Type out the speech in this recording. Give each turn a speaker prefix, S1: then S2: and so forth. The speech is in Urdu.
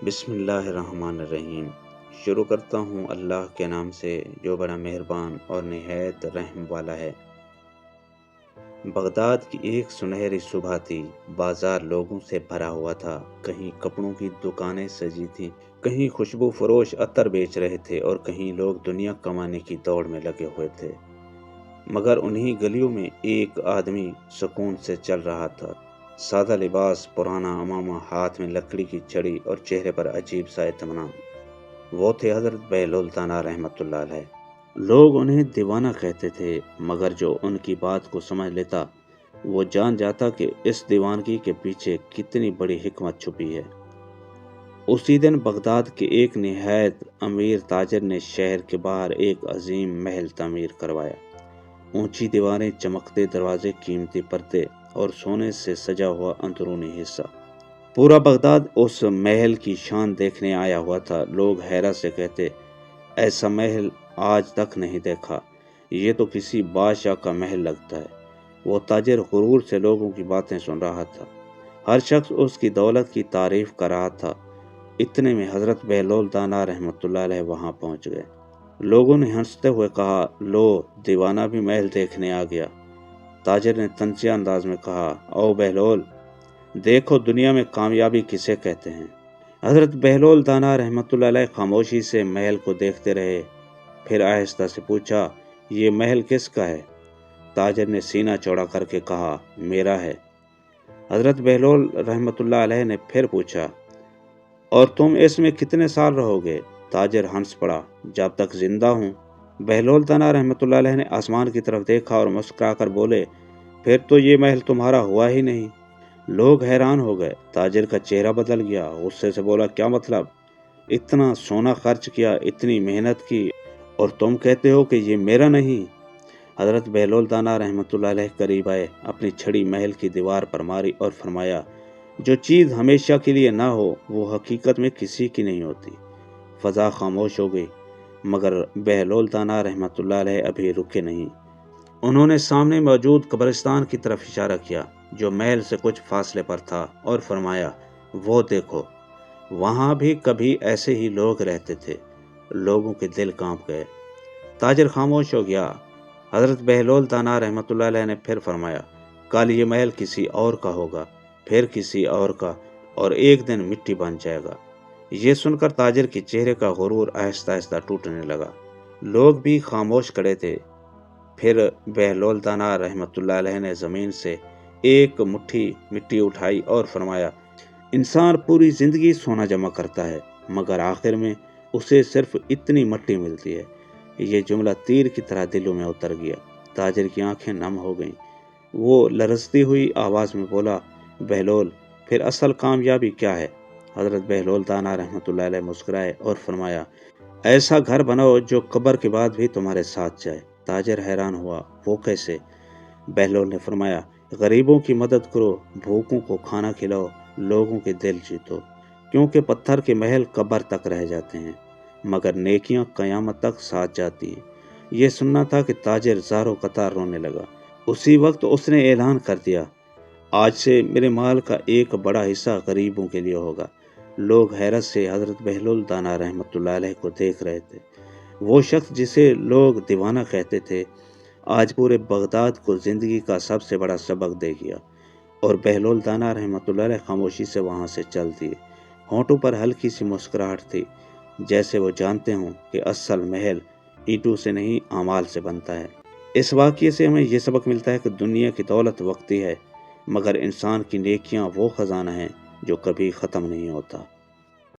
S1: بسم اللہ الرحمن الرحیم۔ شروع کرتا ہوں اللہ کے نام سے جو بڑا مہربان اور نہایت رحم والا ہے۔ بغداد کی ایک سنہری صبح تھی۔ بازار لوگوں سے بھرا ہوا تھا۔ کہیں کپڑوں کی دکانیں سجی تھیں، کہیں خوشبو فروش عطر بیچ رہے تھے اور کہیں لوگ دنیا کمانے کی دوڑ میں لگے ہوئے تھے۔ مگر انہی گلیوں میں ایک آدمی سکون سے چل رہا تھا۔ سادہ لباس، پرانا عمامہ، ہاتھ میں لکڑی کی چھڑی اور چہرے پر عجیب سا اطمینان۔ وہ تھے حضرت بہلول تانا رحمۃ اللہ علیہ۔ لوگ انہیں دیوانہ کہتے تھے، مگر جو ان کی بات کو سمجھ لیتا وہ جان جاتا کہ اس دیوانگی کے پیچھے کتنی بڑی حکمت چھپی ہے۔ اسی دن بغداد کے ایک نہایت امیر تاجر نے شہر کے باہر ایک عظیم محل تعمیر کروایا۔ اونچی دیواریں، چمکتے دروازے، قیمتی پردے اور سونے سے سجا ہوا اندرونی حصہ۔ پورا بغداد اس محل کی شان دیکھنے آیا ہوا تھا۔ لوگ حیرت سے کہتے، ایسا محل آج تک نہیں دیکھا، یہ تو کسی بادشاہ کا محل لگتا ہے۔ وہ تاجر غرور سے لوگوں کی باتیں سن رہا تھا۔ ہر شخص اس کی دولت کی تعریف کر رہا تھا۔ اتنے میں حضرت بہلول تانا رحمۃ اللہ علیہ وہاں پہنچ گئے۔ لوگوں نے ہنستے ہوئے کہا، لو، دیوانہ بھی محل دیکھنے آ گیا۔ تاجر نے طنزیہ انداز میں کہا، او بہلول، دیکھو دنیا میں کامیابی کسے کہتے ہیں۔ حضرت بہلول تانا رحمۃ اللہ علیہ خاموشی سے محل کو دیکھتے رہے، پھر آہستہ سے پوچھا، یہ محل کس کا ہے؟ تاجر نے سینہ چوڑا کر کے کہا، میرا ہے۔ حضرت بہلول رحمۃ اللہ علیہ نے پھر پوچھا، اور تم اس میں کتنے سال رہو گے؟ تاجر ہنس پڑا، جب تک زندہ ہوں۔ بہلول تانا رحمۃ اللہ علیہ نے آسمان کی طرف دیکھا اور مسکرا کر بولے، پھر تو یہ محل تمہارا ہوا ہی نہیں۔ لوگ حیران ہو گئے۔ تاجر کا چہرہ بدل گیا، غصے سے بولا، کیا مطلب؟ اتنا سونا خرچ کیا، اتنی محنت کی، اور تم کہتے ہو کہ یہ میرا نہیں؟ حضرت بہلول تانا رحمۃ اللہ علیہ قریب آئے، اپنی چھڑی محل کی دیوار پر ماری اور فرمایا، جو چیز ہمیشہ کے لیے نہ ہو وہ حقیقت میں کسی کی نہیں ہوتی۔ فضا خاموش ہو گئی، مگر بہلول تانا رحمۃ اللہ علیہ ابھی رکے نہیں۔ انہوں نے سامنے موجود قبرستان کی طرف اشارہ کیا جو محل سے کچھ فاصلے پر تھا اور فرمایا، وہ دیکھو، وہاں بھی کبھی ایسے ہی لوگ رہتے تھے۔ لوگوں کے دل کانپ گئے۔ تاجر خاموش ہو گیا۔ حضرت بہلول تانا رحمۃ اللہ علیہ نے پھر فرمایا، کل یہ محل کسی اور کا ہوگا، پھر کسی اور کا، اور ایک دن مٹی بن جائے گا۔ یہ سن کر تاجر کے چہرے کا غرور آہستہ آہستہ ٹوٹنے لگا۔ لوگ بھی خاموش کھڑے تھے۔ پھر بہلول تانا رحمۃ اللہ علیہ نے زمین سے ایک مٹھی مٹی اٹھائی اور فرمایا، انسان پوری زندگی سونا جمع کرتا ہے، مگر آخر میں اسے صرف اتنی مٹی ملتی ہے۔ یہ جملہ تیر کی طرح دلوں میں اتر گیا۔ تاجر کی آنکھیں نم ہو گئیں۔ وہ لرزتی ہوئی آواز میں بولا، بہلول، پھر اصل کامیابی کیا ہے؟ حضرت بہلول تانا رحمۃ اللہ علیہ مسکرائے اور فرمایا، ایسا گھر بناؤ جو قبر کے بعد بھی تمہارے ساتھ جائے۔ تاجر حیران ہوا، وہ کیسے؟ بہلول نے فرمایا، غریبوں کی مدد کرو، بھوکوں کو کھانا کھلاؤ، لوگوں کے دل جیتو، کیونکہ پتھر کے محل قبر تک رہ جاتے ہیں، مگر نیکیاں قیامت تک ساتھ جاتی ہیں۔ یہ سننا تھا کہ تاجر زاروں قطار رونے لگا۔ اسی وقت اس نے اعلان کر دیا، آج سے میرے مال کا ایک بڑا حصہ غریبوں کے لیے ہوگا۔ لوگ حیرت سے حضرت بہلول تانا رحمۃ اللہ علیہ کو دیکھ رہے تھے۔ وہ شخص جسے لوگ دیوانہ کہتے تھے، آج پورے بغداد کو زندگی کا سب سے بڑا سبق دے گیا۔ اور بہلول تانا رحمۃ اللہ علیہ خاموشی سے وہاں سے چل دیے۔ ہونٹوں پر ہلکی سی مسکراہٹ تھی، جیسے وہ جانتے ہوں کہ اصل محل اینٹوں سے نہیں اعمال سے بنتا ہے۔ اس واقعے سے ہمیں یہ سبق ملتا ہے کہ دنیا کی دولت وقتی ہے، مگر انسان کی نیکیاں وہ خزانہ ہیں جو کبھی ختم نہیں ہوتا۔